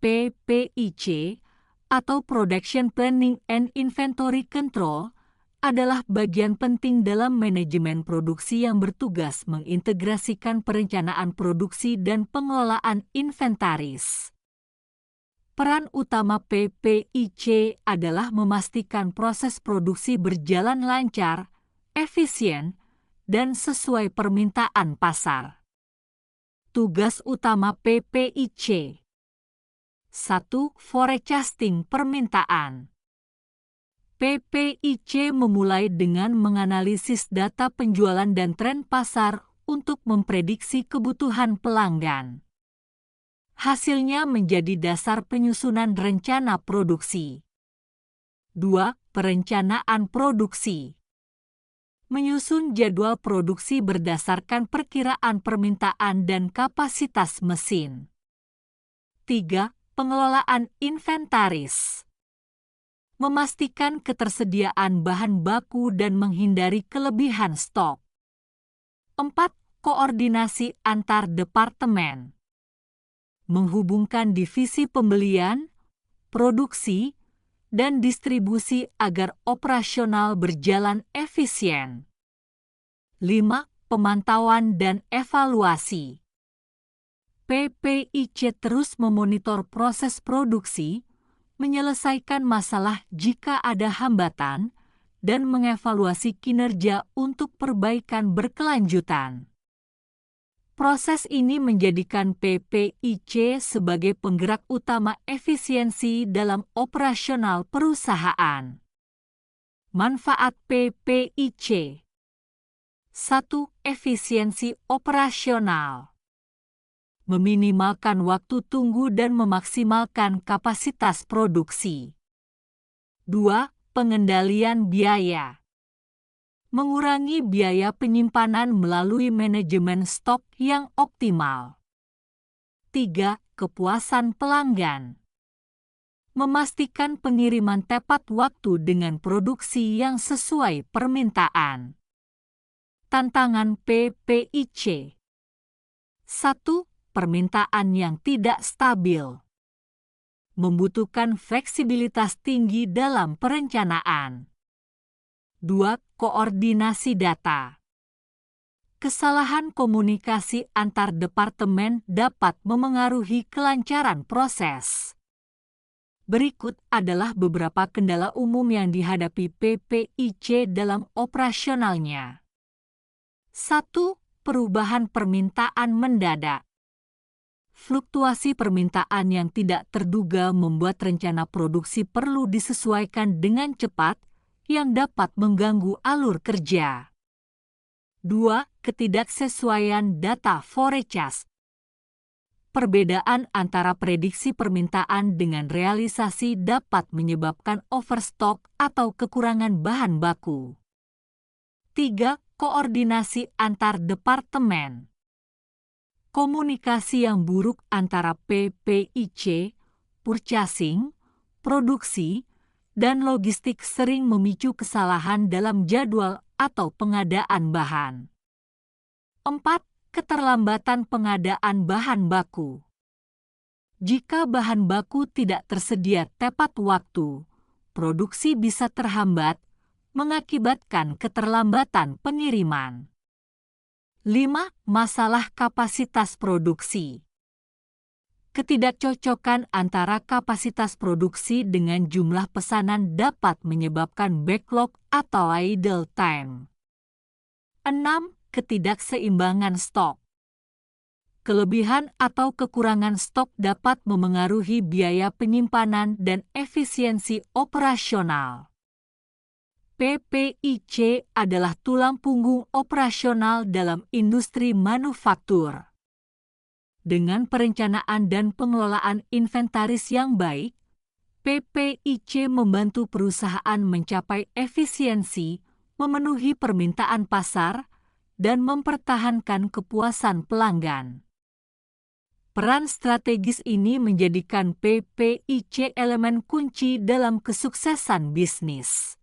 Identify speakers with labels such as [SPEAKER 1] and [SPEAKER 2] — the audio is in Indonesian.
[SPEAKER 1] PPIC atau Production Planning and Inventory Control adalah bagian penting dalam manajemen produksi yang bertugas mengintegrasikan perencanaan produksi dan pengelolaan inventaris. Peran utama PPIC adalah memastikan proses produksi berjalan lancar, efisien, dan sesuai permintaan pasar. Tugas utama PPIC: 1. Forecasting permintaan. PPIC memulai dengan menganalisis data penjualan dan tren pasar untuk memprediksi kebutuhan pelanggan. Hasilnya menjadi dasar penyusunan rencana produksi. 2. Perencanaan produksi. Menyusun jadwal produksi berdasarkan perkiraan permintaan dan kapasitas mesin. 3. Pengelolaan inventaris. Memastikan ketersediaan bahan baku dan menghindari kelebihan stok. 4. Koordinasi antar departemen. Menghubungkan divisi pembelian, produksi, dan distribusi agar operasional berjalan efisien. 5. Pemantauan dan evaluasi. PPIC terus memonitor proses produksi, menyelesaikan masalah jika ada hambatan, dan mengevaluasi kinerja untuk perbaikan berkelanjutan. Proses ini menjadikan PPIC sebagai penggerak utama efisiensi dalam operasional perusahaan. Manfaat PPIC: 1. Efisiensi operasional. Meminimalkan waktu tunggu dan memaksimalkan kapasitas produksi. 2. Pengendalian biaya. Mengurangi biaya penyimpanan melalui manajemen stok yang optimal. 3. Kepuasan pelanggan. Memastikan pengiriman tepat waktu dengan produksi yang sesuai permintaan. Tantangan PPIC: 1. Permintaan yang tidak stabil. Membutuhkan fleksibilitas tinggi dalam perencanaan. 2. Koordinasi data. Kesalahan komunikasi antar departemen dapat memengaruhi kelancaran proses. Berikut adalah beberapa kendala umum yang dihadapi PPIC dalam operasionalnya. 1. Perubahan permintaan mendadak. Fluktuasi permintaan yang tidak terduga membuat rencana produksi perlu disesuaikan dengan cepat, yang dapat mengganggu alur kerja. 2. Ketidaksesuaian data forecast. Perbedaan antara prediksi permintaan dengan realisasi dapat menyebabkan overstock atau kekurangan bahan baku. 3. Koordinasi antar departemen. Komunikasi yang buruk antara PPIC, purchasing, produksi, dan logistik sering memicu kesalahan dalam jadwal atau pengadaan bahan. 4. Keterlambatan pengadaan bahan baku. Jika bahan baku tidak tersedia tepat waktu, produksi bisa terhambat, mengakibatkan keterlambatan pengiriman. 5. Masalah kapasitas produksi. Ketidakcocokan antara kapasitas produksi dengan jumlah pesanan dapat menyebabkan backlog atau idle time. 6. Ketidakseimbangan stok. Kelebihan atau kekurangan stok dapat memengaruhi biaya penyimpanan dan efisiensi operasional. PPIC adalah tulang punggung operasional dalam industri manufaktur. Dengan perencanaan dan pengelolaan inventaris yang baik, PPIC membantu perusahaan mencapai efisiensi, memenuhi permintaan pasar, dan mempertahankan kepuasan pelanggan. Peran strategis ini menjadikan PPIC elemen kunci dalam kesuksesan bisnis.